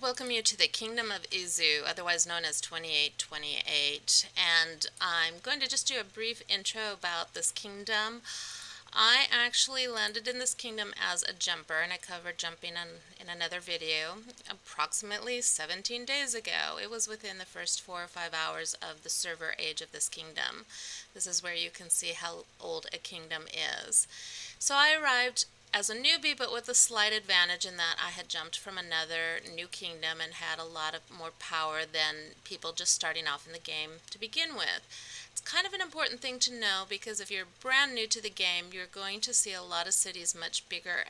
welcome you to the Kingdom of Izu, otherwise known as 2828, and I'm going to just do a brief intro about this kingdom. I actually landed in this kingdom as a jumper, and I covered jumping in another video approximately 17 days ago. It was within the first 4 or 5 hours of the server age of this kingdom. This is where you can see how old a kingdom is. So I arrived as a newbie, but with a slight advantage in that I had jumped from another new kingdom and had a lot of more power than people just starting off in the game to begin with. It's kind of an important thing to know because if you're brand new to the game, you're going to see a lot of cities much bigger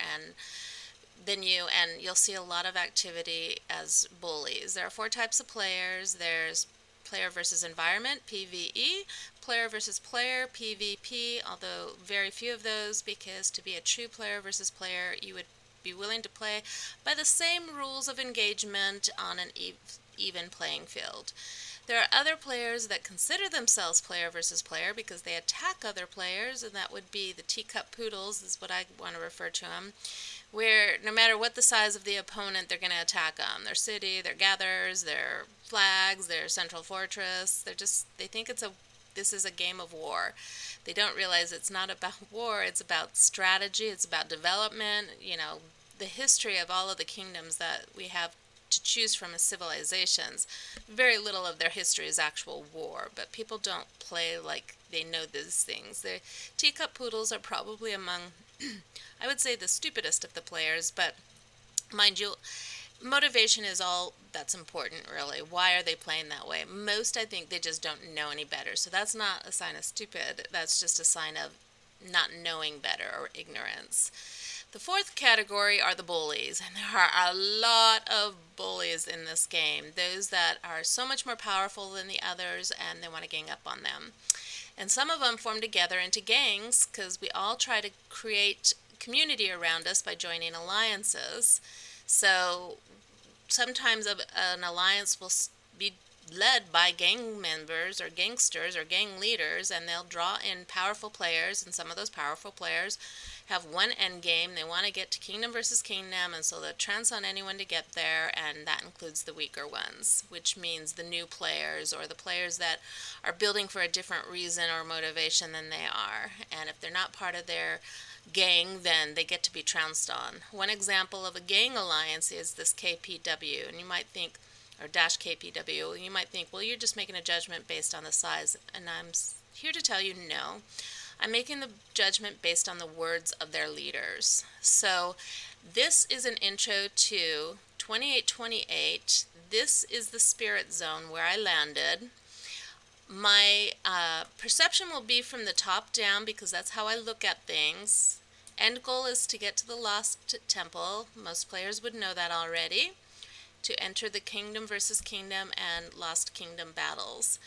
than you, and you'll see a lot of activity as bullies. There are 4 types of players. There's player versus environment, PvE, player versus player, PvP, although very few of those, because to be a true player versus player, you would be willing to play by the same rules of engagement on an even playing field. There are other players that consider themselves player versus player because they attack other players, and that would be the teacup poodles, is what I want to refer to them, where no matter what the size of the opponent, they're going to attack them. Their city, their gathers, their flags, their central fortress. They think this is a game of war. They don't realize it's not about war, it's about strategy, it's about development. The history of all of the kingdoms that we have to choose from as civilizations, very little of their history is actual war, but people don't play like they know these things. The teacup poodles are probably among, I would say, the stupidest of the players, but mind you, motivation is all that's important, really. Why are they playing that way? Most, I think, they just don't know any better. So that's not a sign of stupid. That's just a sign of not knowing better or ignorance. The 4th category are the bullies, and there are a lot of bullies in this game. Those that are so much more powerful than the others, and they want to gang up on them. And some of them form together into gangs because we all try to create community around us by joining alliances. So sometimes an alliance will be led by gang members or gangsters or gang leaders, and they'll draw in powerful players, and some of those powerful players have one end game. They want to get to kingdom versus kingdom, and so they'll trounce on anyone to get there, and that includes the weaker ones, which means the new players or the players that are building for a different reason or motivation than they are. And if they're not part of their gang, then they get to be trounced on. One example of a gang alliance is this KPW, and you might think, or dash KPW, you might think, well, you're just making a judgment based on the size, and I'm here to tell you no. I'm making the judgment based on the words of their leaders. So this is an intro to 2828. This is the spirit zone where I landed. My perception will be from the top down because that's how I look at things. End goal is to get to the Lost Temple. Most players would know that already. To enter the Kingdom versus Kingdom and Lost Kingdom battles.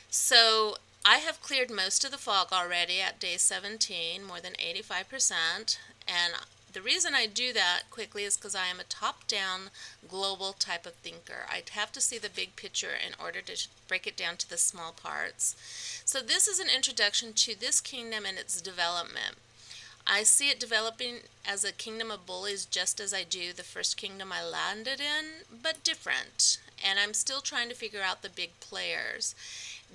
So I have cleared most of the fog already at day 17, more than 85%. And the reason I do that quickly is because I am a top-down global type of thinker. I'd have to see the big picture in order to break it down to the small parts. So this is an introduction to this kingdom and its development. I see it developing as a kingdom of bullies just as I do the first kingdom I landed in, but different. And I'm still trying to figure out the big players.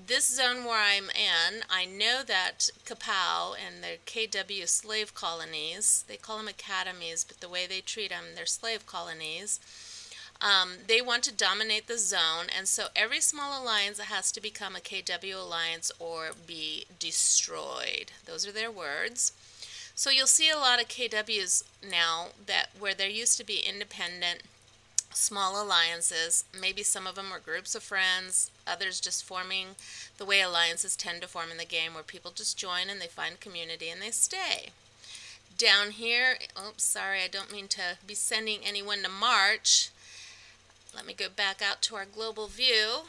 This zone where I'm in, I know that Kapow and the KW slave colonies, they call them academies, but the way they treat them, they're slave colonies. They want to dominate the zone, and so every small alliance has to become a KW alliance or be destroyed. Those are their words. So you'll see a lot of KWs now where there used to be independent small alliances. Maybe some of them were groups of friends, others just forming the way alliances tend to form in the game, where people just join and they find community and they stay. Down here, oops, sorry, I don't mean to be sending anyone to march. Let me go back out to our global view.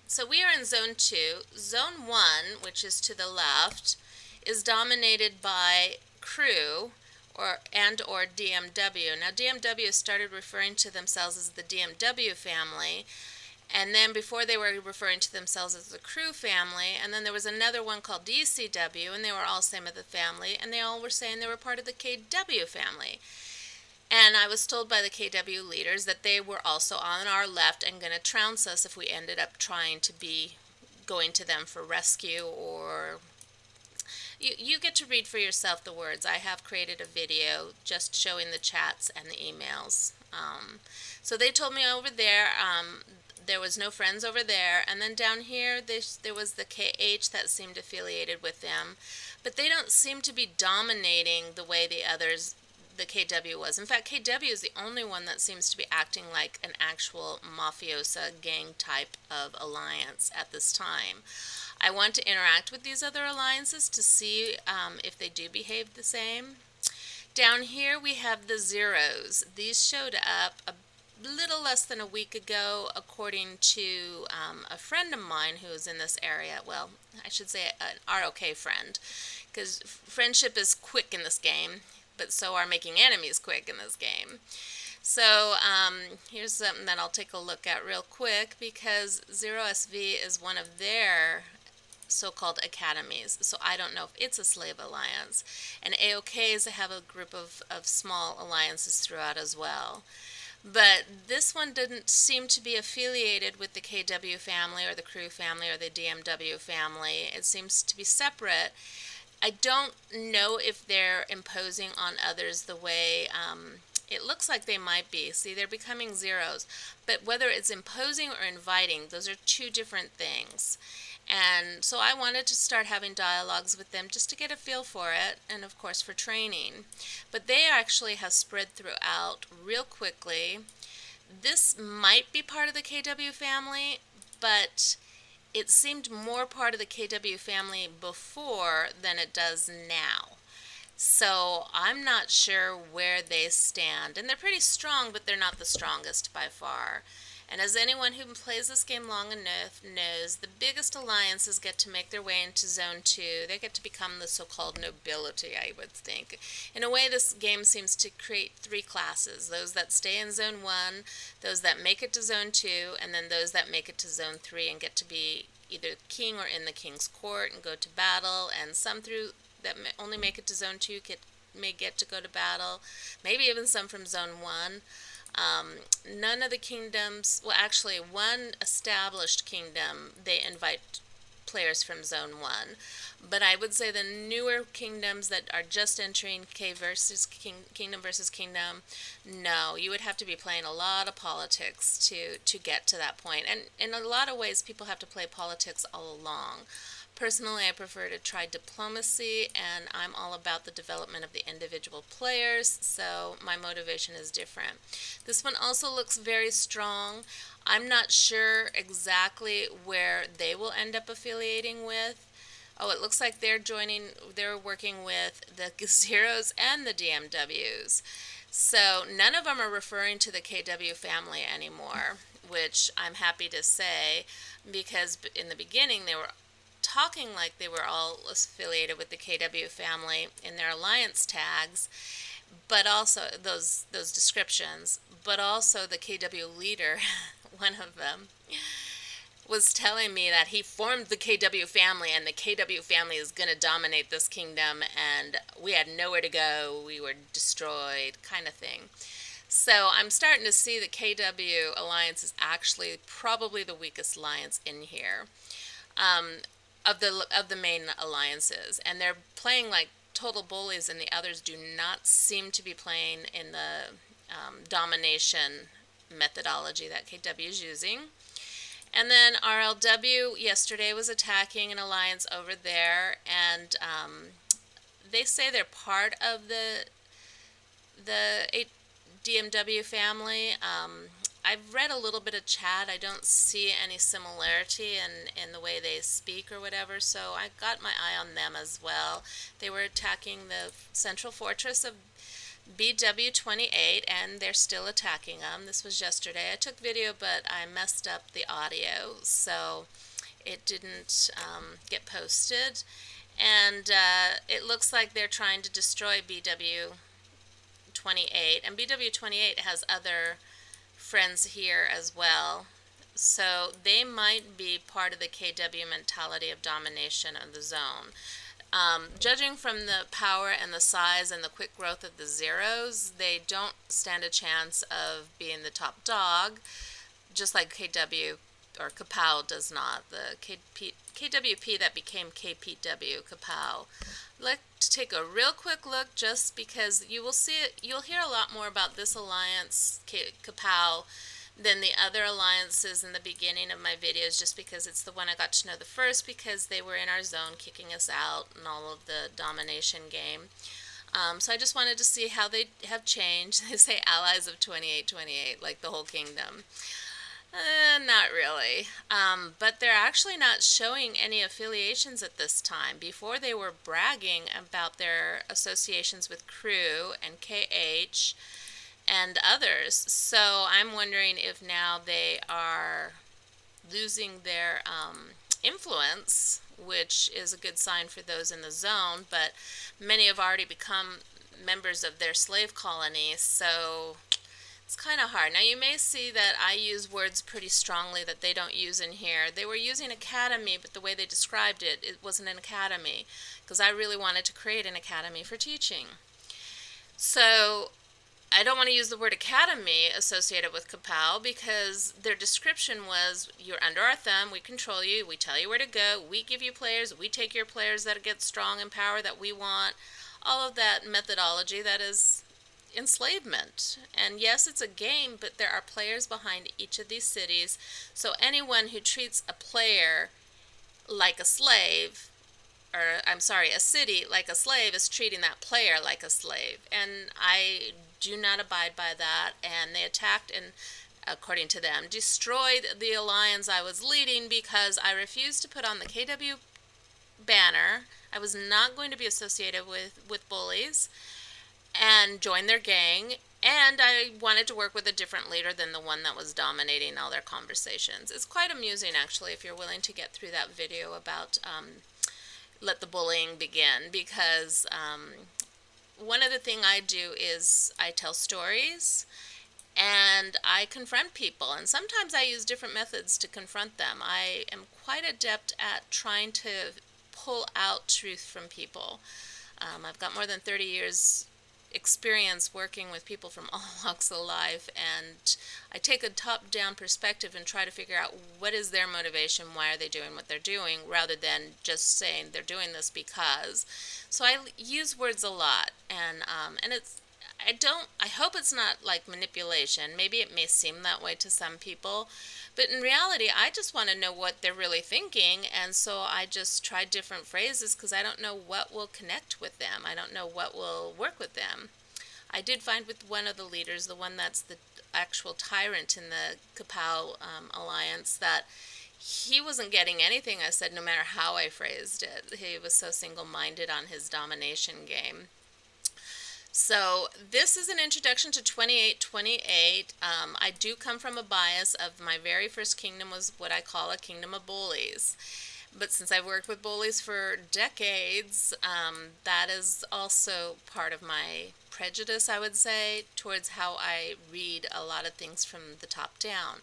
So we are in Zone 2. Zone 1, which is to the left, is dominated by crew or DMW. Now DMW started referring to themselves as the DMW family, and then before they were referring to themselves as the crew family, and then there was another one called DCW, and they were all same of the family, and they all were saying they were part of the KW family. And And I was told by the KW leaders that they were also on our left and going to trounce us if we ended up trying to be going to them for rescue. Or you get to read for yourself the words. I have created a video just showing the chats and the emails. So they told me over there there was no friends over there, and then down here there was the KH that seemed affiliated with them, but they don't seem to be dominating the way the KW was. In fact, KW is the only one that seems to be acting like an actual mafiosa gang type of alliance at this time. I want to interact with these other alliances to see if they do behave the same. Down here we have the zeros. These showed up a little less than a week ago, according to a friend of mine who is in this area. Well, I should say an ROK friend, because friendship is quick in this game, but so are making enemies quick in this game. So here's something that I'll take a look at real quick, because Zero SV is one of their so-called academies, so I don't know if it's a slave alliance. And AOKs have a group of small alliances throughout as well. But this one didn't seem to be affiliated with the KW family or the Crew family or the DMW family. It seems to be separate. I don't know if they're imposing on others the way it looks like they might be. See, they're becoming zeros. But whether it's imposing or inviting, those are two different things. And so I wanted to start having dialogues with them just to get a feel for it, and of course for training. But they actually have spread throughout real quickly. This might be part of the KW family, but it seemed more part of the KW family before than it does now. So I'm not sure where they stand. And they're pretty strong, but they're not the strongest by far. And as anyone who plays this game long enough knows, the biggest alliances get to make their way into Zone 2. They get to become the so-called nobility, I would think. In a way, this game seems to create three classes: those that stay in Zone 1, those that make it to Zone 2, and then those that make it to Zone 3 and get to be either king or in the king's court and go to battle, and some through that only make it to Zone 2 may get to go to battle, maybe even some from Zone 1. None of the kingdoms, well, actually one established kingdom, they invite players from Zone 1. But I would say the newer kingdoms that are just entering Kingdom versus Kingdom, no, you would have to be playing a lot of politics to get to that point. And in a lot of ways, people have to play politics all along. Personally, I prefer to try diplomacy, and I'm all about the development of the individual players, so my motivation is different. This one also looks very strong. I'm not sure exactly where they will end up affiliating with. Oh, it looks like they're working with the Zeros and the DMWs. So none of them are referring to the KW family anymore, which I'm happy to say, because in the beginning they were talking like they were all affiliated with the KW family in their alliance tags, but also those descriptions, but also the KW leader, one of them, was telling me that he formed the KW family and the KW family is going to dominate this kingdom and we had nowhere to go, we were destroyed, kind of thing. So I'm starting to see the KW alliance is actually probably the weakest alliance in here. Of the main alliances, and they're playing like total bullies, and the others do not seem to be playing in the domination methodology that KW is using. And then RLW yesterday was attacking an alliance over there, and they say they're part of the DMW family. I've read a little bit of chat. I don't see any similarity in the way they speak or whatever, so I got my eye on them as well. They were attacking the central fortress of BW28, and they're still attacking them. This was yesterday. I took video, but I messed up the audio, so it didn't get posted. And it looks like they're trying to destroy BW28, and BW28 has other friends here as well, so they might be part of the KW mentality of domination of the zone. Judging from the power and the size and the quick growth of the zeros, they don't stand a chance of being the top dog, just like KW or Kapow does not. The KWP that became KPW, Kapow. I'd like to take a real quick look just because you will see it, you'll hear a lot more about this alliance, Kapow, than the other alliances in the beginning of my videos, just because it's the one I got to know the first, because they were in our zone kicking us out and all of the domination game. So I just wanted to see how they have changed. They say allies of 2828, like the whole kingdom. Not really. But they're actually not showing any affiliations at this time. Before, they were bragging about their associations with Crew and KH and others. So I'm wondering if now they are losing their influence, which is a good sign for those in the zone, but many have already become members of their slave colonies, so it's kind of hard. Now you may see that I use words pretty strongly that they don't use in here. They were using academy, but the way they described it, it wasn't an academy, because I really wanted to create an academy for teaching. So I don't want to use the word academy associated with Kapow, because their description was, you're under our thumb, we control you, we tell you where to go, we give you players, we take your players that get strong and power that we want, all of that methodology that is enslavement. And yes, it's a game, but there are players behind each of these cities, so anyone who treats a player like a slave, or I'm sorry, a city like a slave, is treating that player like a slave, and I do not abide by that. And they attacked and, according to them, destroyed the alliance I was leading because I refused to put on the KW banner. I was not going to be associated with bullies and join their gang, and I wanted to work with a different leader than the one that was dominating all their conversations. It's quite amusing, actually, if you're willing to get through that video about let the bullying begin, because one of the things I do is I tell stories and I confront people, and sometimes I use different methods to confront them. I am quite adept at trying to pull out truth from people. I've got more than 30 years experience working with people from all walks of life, and I take a top-down perspective and try to figure out what is their motivation, why are they doing what they're doing, rather than just saying they're doing this because. So I use words a lot, and it's, I hope it's not like manipulation. Maybe it may seem that way to some people, but in reality, I just want to know what they're really thinking, and so I just try different phrases because I don't know what will connect with them. I don't know what will work with them. I did find with one of the leaders, the one that's the actual tyrant in the Kapow alliance, that he wasn't getting anything I said, no matter how I phrased it. He was so single-minded on his domination game. So this is an introduction to 2828. I do come from a bias of my very first kingdom was what I call a kingdom of bullies. But since I've worked with bullies for decades, that is also part of my prejudice, I would say, towards how I read a lot of things from the top down.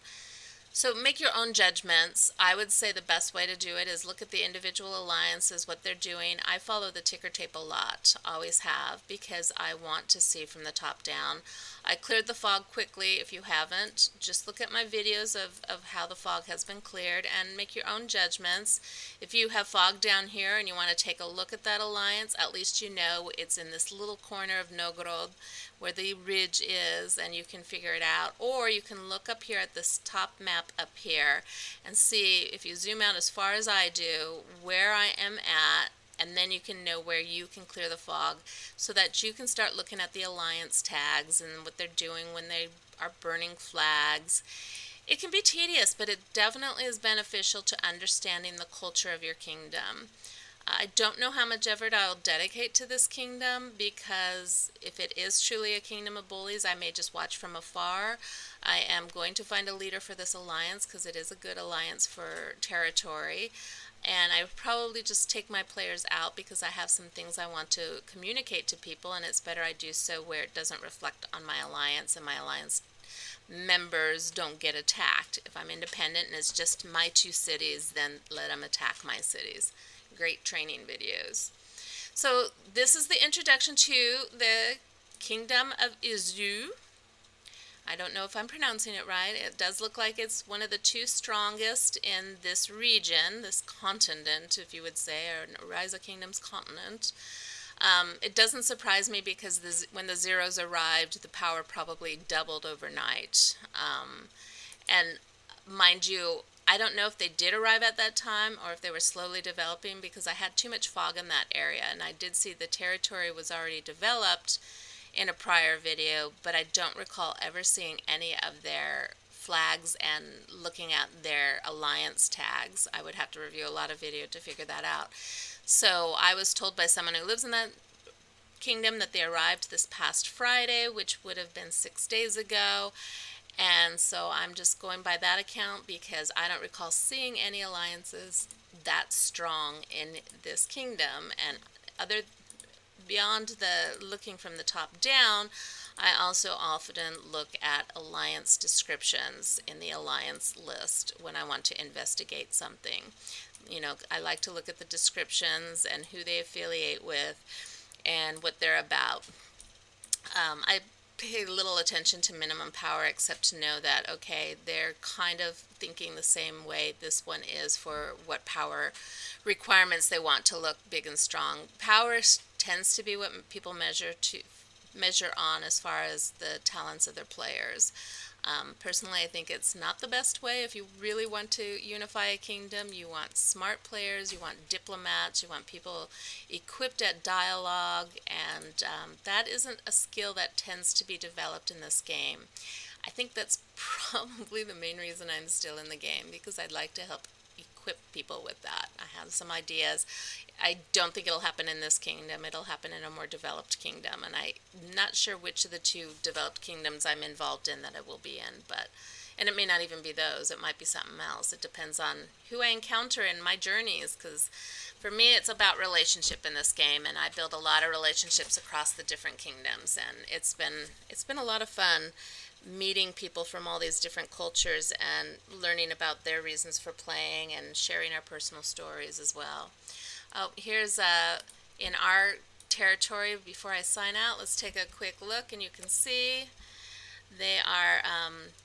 So make your own judgments. I would say the best way to do it is look at the individual alliances, what they're doing. I follow the ticker tape a lot, always have, because I want to see from the top down. I cleared the fog quickly. If you haven't, just look at my videos of how the fog has been cleared and make your own judgments. If you have fog down here and you want to take a look at that alliance, at least you know it's in this little corner of Novgorod where the ridge is, and you can figure it out. Or you can look up here at this top map up here and see, if you zoom out as far as I do, where I am at, and then you can know where you can clear the fog so that you can start looking at the alliance tags and what they're doing when they are burning flags. It can be tedious, but it definitely is beneficial to understanding the culture of your kingdom. I don't know how much effort I'll dedicate to this kingdom, because if it is truly a kingdom of bullies, I may just watch from afar. I am going to find a leader for this alliance because it is a good alliance for territory. And I would probably just take my players out because I have some things I want to communicate to people, and it's better I do so where it doesn't reflect on my alliance and my alliance members don't get attacked. If I'm independent and it's just my two cities, then let them attack my cities. Great training videos. So this is the introduction to the Kingdom of Izu. I don't know if I'm pronouncing it right. It does look like it's one of the two strongest in this region, this continent, if you would say, or Rise of Kingdoms continent. It doesn't surprise me because when the zeros arrived, the power probably doubled overnight. And mind you, I don't know if they did arrive at that time or if they were slowly developing because I had too much fog in that area. And I did see the territory was already developed in a prior video, but I don't recall ever seeing any of their flags and looking at their alliance tags. I would have to review a lot of video to figure that out. So I was told by someone who lives in that kingdom that they arrived this past Friday, which would have been 6 days ago. And so I'm just going by that account because I don't recall seeing any alliances that strong in this kingdom. And other beyond the looking from the top down, I also often look at alliance descriptions in the alliance list when I want to investigate something. You know, I like to look at the descriptions and who they affiliate with and what they're about. I pay little attention to minimum power except to know that, okay, they're kind of thinking the same way this one is for what power requirements they want to look big and strong. Power tends to be what people measure on as far as the talents of their players. Personally, I think it's not the best way. If you really want to unify a kingdom, you want smart players, you want diplomats, you want people equipped at dialogue, and that isn't a skill that tends to be developed in this game. I think that's probably the main reason I'm still in the game, because I'd like to help equip people with that. I have some ideas. I don't think it'll happen in this kingdom. It'll happen in a more developed kingdom, and I'm not sure which of the two developed kingdoms I'm involved in that it will be in, and it may not even be those. It might be something else. It depends on who I encounter in my journeys, because for me it's about relationship in this game, and I build a lot of relationships across the different kingdoms, and it's been a lot of fun meeting people from all these different cultures and learning about their reasons for playing and sharing our personal stories as well. Oh, here's in our territory. Before I sign out, let's take a quick look, and you can see they are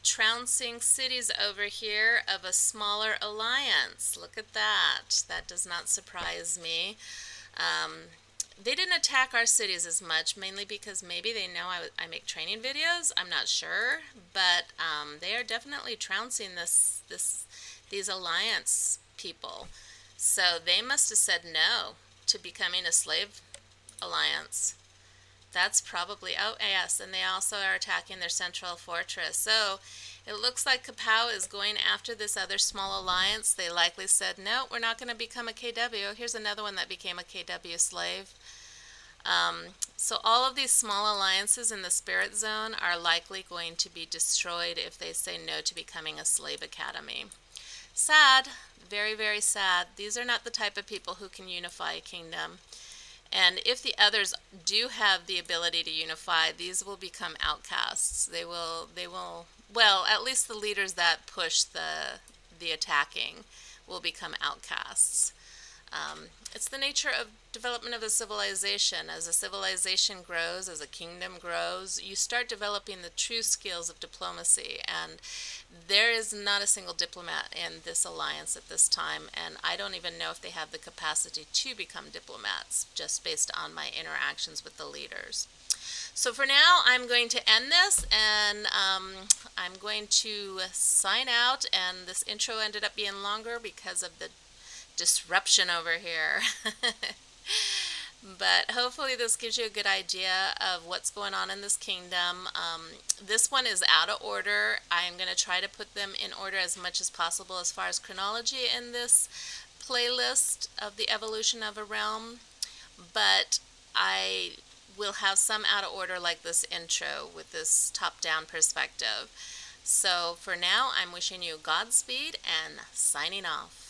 trouncing cities over here of a smaller alliance. Look at that. That does not surprise me. They didn't attack our cities as much, mainly because maybe they know I make training videos. I'm not sure, but they are definitely trouncing these alliance people. So they must have said no to becoming a slave alliance. That's probably, oh yes, and they also are attacking their central fortress. So it looks like Kapow is going after this other small alliance. They likely said, no, we're not going to become a KW. Here's another one that became a KW slave. So all of these small alliances in the spirit zone are likely going to be destroyed if they say no to becoming a slave academy. Sad, very, very sad. These are not the type of people who can unify a kingdom. And if the others do have the ability to unify, these will become outcasts. They will, well, at least the leaders that push the attacking will become outcasts. It's the nature of development of a civilization. As a civilization grows, as a kingdom grows, you start developing the true skills of diplomacy. And there is not a single diplomat in this alliance at this time, and I don't even know if they have the capacity to become diplomats, just based on my interactions with the leaders. So for now, I'm going to end this, and I'm going to sign out, and this intro ended up being longer because of the disruption over here. But hopefully this gives you a good idea of what's going on in this kingdom. This one is out of order. I am going to try to put them in order as much as possible as far as chronology in this playlist of the evolution of a realm. But I will have some out of order like this intro with this top-down perspective. So for now, I'm wishing you Godspeed and signing off.